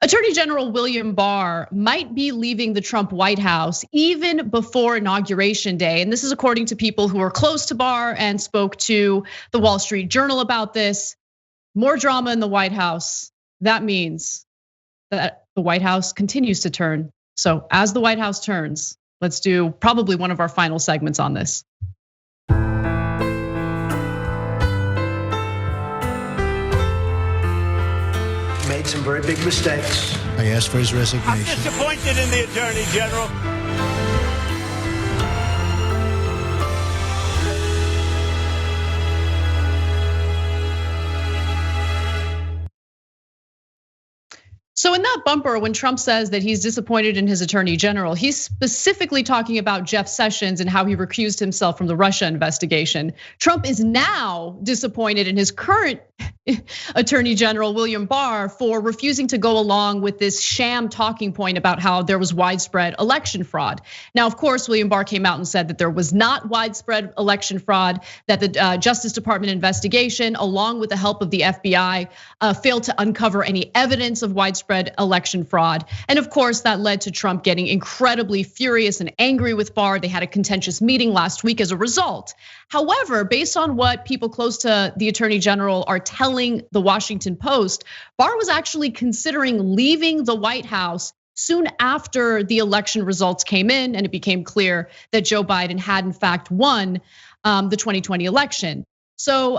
Attorney General William Barr might be leaving the Trump White House even before Inauguration Day. And this is according to people who are close to Barr and spoke to the Wall Street Journal about this. More drama in the White House. That means that the White House continues to turn. So as the White House turns, let's do probably one of our final segments on this. Made some very big mistakes. I asked for his resignation. I'm disappointed in the Attorney General. So in that bumper, when Trump says that he's disappointed in his attorney general, he's specifically talking about Jeff Sessions and how he recused himself from the Russia investigation. Trump is now disappointed in his current attorney general, William Barr, for refusing to go along with this sham talking point about how there was widespread election fraud. Now, of course, William Barr came out and said that there was not widespread election fraud, that the Justice Department investigation, along with the help of the FBI, failed to uncover any evidence of widespread election fraud. And of course, that led to Trump getting incredibly furious and angry with Barr. They had a contentious meeting last week as a result. However, based on what people close to the attorney general are telling the Washington Post, Barr was actually considering leaving the White House soon after the election results came in and it became clear that Joe Biden had in fact won the 2020 election. So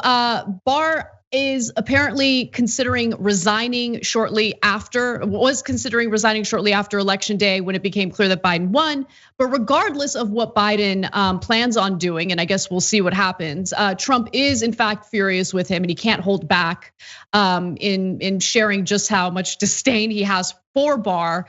Barr is apparently considering resigning shortly after, was considering resigning shortly after Election Day when it became clear that Biden won. But regardless of what Biden plans on doing, and I guess we'll see what happens, Trump is in fact furious with him and he can't hold back in sharing just how much disdain he has for Barr.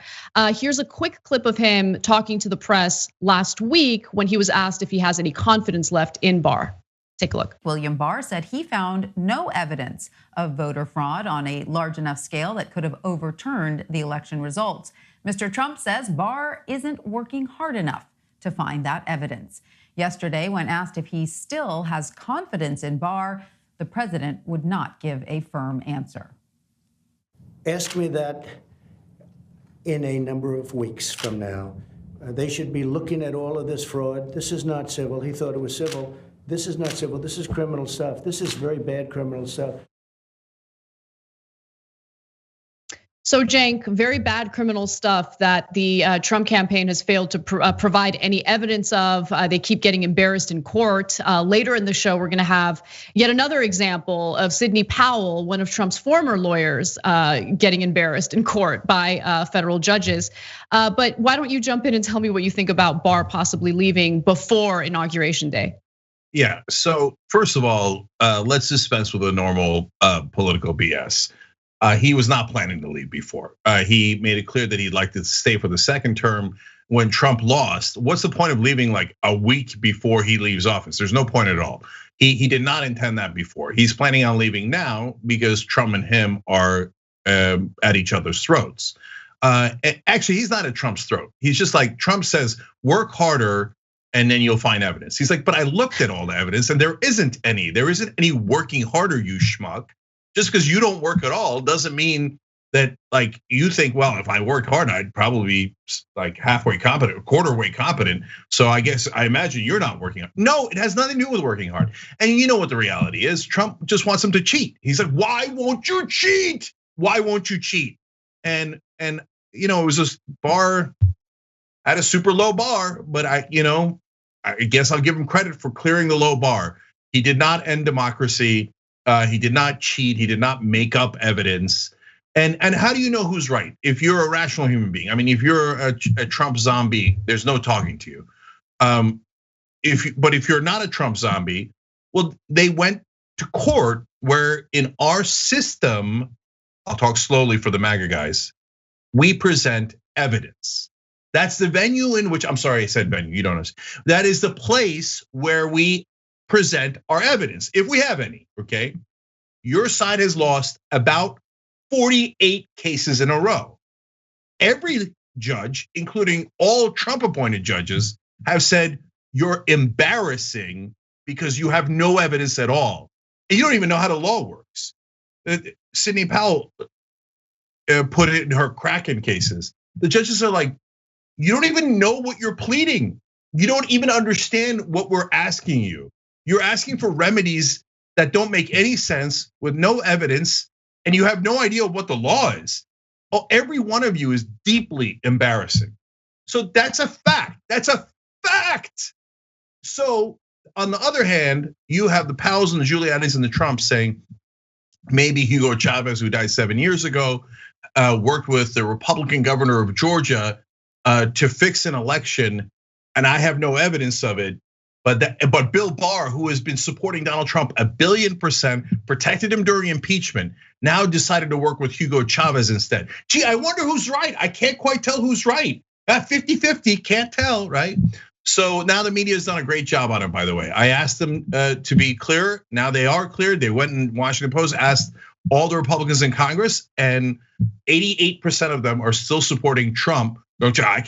Here's a quick clip of him talking to the press last week when he was asked if he has any confidence left in Barr. Take a look. William Barr said he found no evidence of voter fraud on a large enough scale that could have overturned the election results. Mr. Trump says Barr isn't working hard enough to find that evidence. Yesterday, when asked if he still has confidence in Barr, the president would not give a firm answer. Ask me that in a number of weeks from now. They should be looking at all of this fraud. This is not civil. He thought it was civil. This is not civil, this is criminal stuff. This is very bad criminal stuff. So Cenk, very bad criminal stuff that the Trump campaign has failed to provide any evidence of. They keep getting embarrassed in court. Later in the show, we're gonna have yet another example of Sidney Powell, one of Trump's former lawyers, getting embarrassed in court by federal judges. But why don't you jump in and tell me what you think about Barr possibly leaving before Inauguration Day? Yeah, so first of all, let's dispense with the normal political BS. He was not planning to leave before. He made it clear that he'd like to stay for the second term. When Trump lost, what's the point of leaving like a week before he leaves office? There's no point at all. He did not intend that before. He's planning on leaving now because Trump and him are at each other's throats. Actually, he's not at Trump's throat. He's just like, Trump says, work harder, and then you'll find evidence. He's like, but I looked at all the evidence and there isn't any. There isn't any working harder, you schmuck. Just because you don't work at all doesn't mean that like you think, well, if I worked hard, I'd probably be like halfway competent, or quarter way competent. So I imagine you're not working hard. No, it has nothing to do with working hard. And you know what the reality is? Trump just wants him to cheat. He's like, why won't you cheat? Why won't you cheat? And it was just Barr had a super low bar, but I guess I'll give him credit for clearing the low bar. He did not end democracy. He did not cheat. He did not make up evidence. And how do you know who's right? If you're a rational human being, I mean, if you're a Trump zombie, there's no talking to you. But if you're not a Trump zombie, well, they went to court where in our system, I'll talk slowly for the MAGA guys, we present evidence. That's the venue in which, I'm sorry, I said venue, you don't know. That is the place where we present our evidence, if we have any, okay? Your side has lost about 48 cases in a row. Every judge, including all Trump appointed judges, have said you're embarrassing because you have no evidence at all. And you don't even know how the law works. Sidney Powell, put it in her Kraken cases. The judges are like, you don't even know what you're pleading. You don't even understand what we're asking you. You're asking for remedies that don't make any sense with no evidence, and you have no idea what the law is. Oh, every one of you is deeply embarrassing. So that's a fact. That's a fact. So on the other hand, you have the Powells and the Giulianis and the Trumps saying maybe Hugo Chavez, who died 7 years ago, worked with the Republican governor of Georgia to fix an election, and I have no evidence of it. But Bill Barr, who has been supporting Donald Trump 1,000,000%, protected him during impeachment, now decided to work with Hugo Chavez instead. Gee, I wonder who's right. I can't quite tell who's right. 50-50, can't tell, right? So now the media has done a great job on it, by the way. I asked them to be clear. Now they are clear. They went and Washington Post asked all the Republicans in Congress, and 88% of them are still supporting Trump. I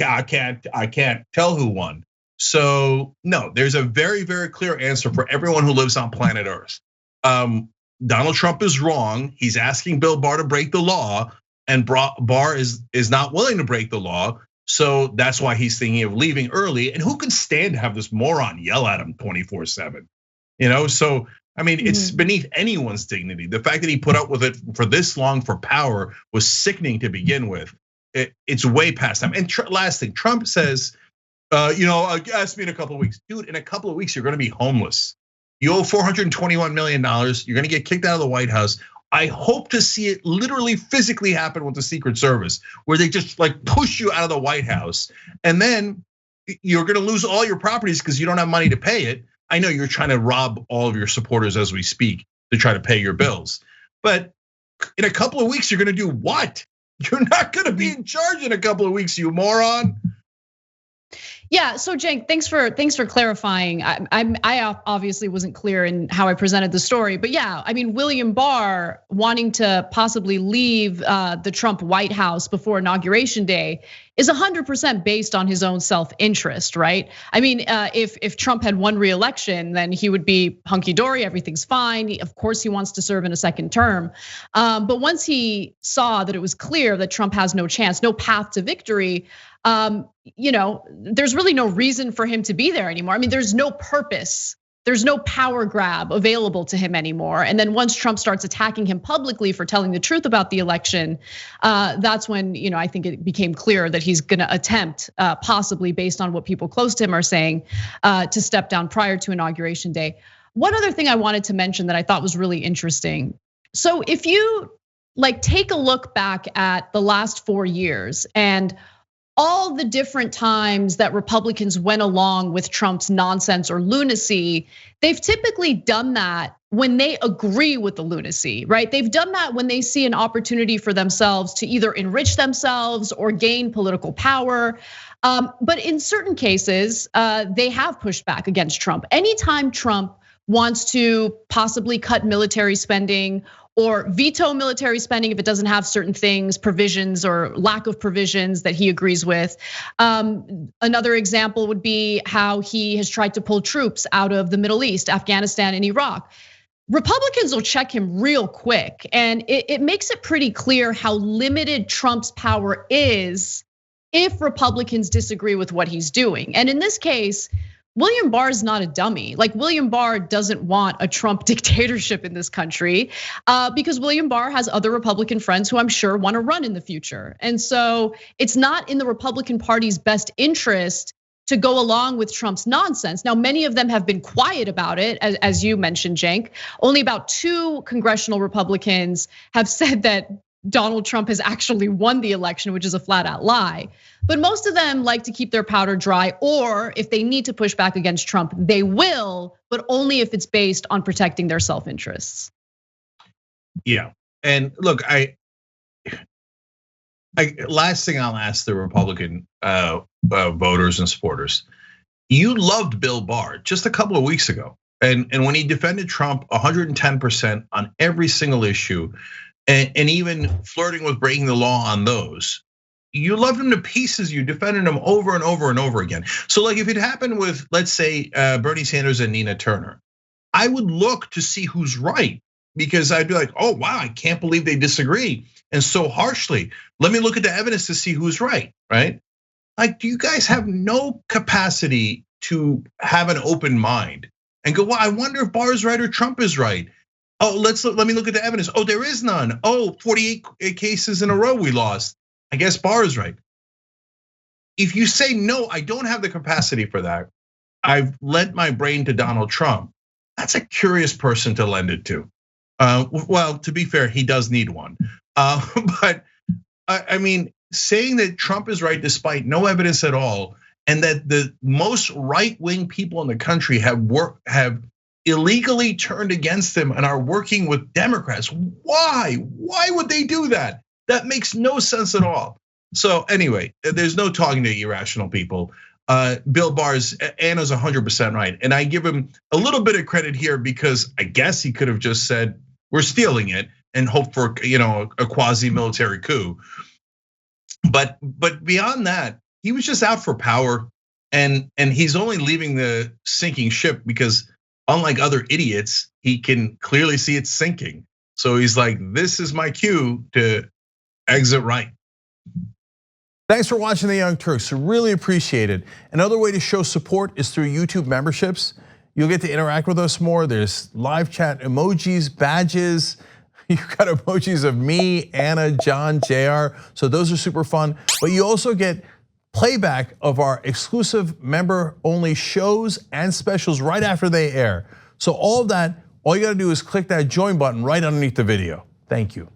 can't tell who won. So no, there's a very, very clear answer for everyone who lives on planet Earth. Donald Trump is wrong. He's asking Bill Barr to break the law, and Barr is not willing to break the law. So that's why he's thinking of leaving early. And who can stand to have this moron yell at him 24/7? So I mean, it's beneath anyone's dignity. The fact that he put up with it for this long for power was sickening to begin with. It's way past time. And last thing, Trump says, ask me in a couple of weeks. Dude, in a couple of weeks, you're gonna be homeless. You owe $421 million. You're gonna get kicked out of the White House. I hope to see it literally physically happen with the Secret Service, where they just like push you out of the White House. And then you're gonna lose all your properties because you don't have money to pay it. I know you're trying to rob all of your supporters as we speak to try to pay your bills. But in a couple of weeks, you're gonna do what? You're not gonna be in charge in a couple of weeks, you moron. Yeah, so Cenk, thanks for clarifying. I obviously wasn't clear in how I presented the story, but yeah, I mean, William Barr wanting to possibly leave the Trump White House before Inauguration Day is 100% based on his own self-interest, right? I mean, if Trump had won re-election, then he would be hunky-dory, everything's fine. Of course, he wants to serve in a second term. But once he saw that it was clear that Trump has no chance, no path to victory, there's really no reason for him to be there anymore. I mean, there's no purpose. There's no power grab available to him anymore. And then once Trump starts attacking him publicly for telling the truth about the election, that's when I think it became clear that he's going to attempt, possibly based on what people close to him are saying, to step down prior to Inauguration Day. One other thing I wanted to mention that I thought was really interesting. So if you take a look back at the last 4 years and all the different times that Republicans went along with Trump's nonsense or lunacy, they've typically done that when they agree with the lunacy, right? They've done that when they see an opportunity for themselves to either enrich themselves or gain political power. But in certain cases, they have pushed back against Trump. Anytime Trump wants to possibly cut military spending or veto military spending if it doesn't have certain things, provisions or lack of provisions that he agrees with. Another example would be how he has tried to pull troops out of the Middle East, Afghanistan and Iraq. Republicans will check him real quick, and it makes it pretty clear how limited Trump's power is if Republicans disagree with what he's doing. And in this case, William Barr is not a dummy. William Barr doesn't want a Trump dictatorship in this country because William Barr has other Republican friends who I'm sure want to run in the future. And so it's not in the Republican Party's best interest to go along with Trump's nonsense. Now, many of them have been quiet about it, as you mentioned, Cenk. Only about 2 congressional Republicans have said that Donald Trump has actually won the election, which is a flat out lie. But most of them like to keep their powder dry, or if they need to push back against Trump, they will, but only if it's based on protecting their self-interests. Yeah, and look, last thing I'll ask the Republican voters and supporters, you loved Bill Barr just a couple of weeks ago. And when he defended Trump 110% on every single issue, and even flirting with breaking the law on those, you loved him to pieces. You defended him over and over and over again. So if it happened with, let's say, Bernie Sanders and Nina Turner, I would look to see who's right, because I'd be like, oh wow, I can't believe they disagree. and so harshly. Let me look at the evidence to see who's right, right? Like, do you guys have no capacity to have an open mind and go, well, I wonder if Barr is right or Trump is right. Oh, let me look at the evidence. Oh, there is none. Oh, 48 cases in a row we lost. I guess Barr is right. If you say, no, I don't have the capacity for that, I've lent my brain to Donald Trump, that's a curious person to lend it to. Well, to be fair, he does need one. But I mean, saying that Trump is right despite no evidence at all, and that the most right-wing people in the country have illegally turned against him and are working with Democrats. Why? Why would they do that? That makes no sense at all. So anyway, there's no talking to irrational people. Bill Barr's, Anna's 100% right. And I give him a little bit of credit here because I guess he could have just said, we're stealing it and hope for a quasi-military coup. But beyond that, he was just out for power, and he's only leaving the sinking ship because unlike other idiots, he can clearly see it sinking. So he's like, this is my cue to exit right. Thanks for watching the Young Turks, really appreciate it. Another way to show support is through YouTube memberships. You'll get to interact with us more. There's live chat emojis, badges. You've got emojis of me, Anna, John, JR. So those are super fun. But you also get playback of our exclusive member-only shows and specials right after they air. So all of that, all you gotta do is click that join button right underneath the video. Thank you.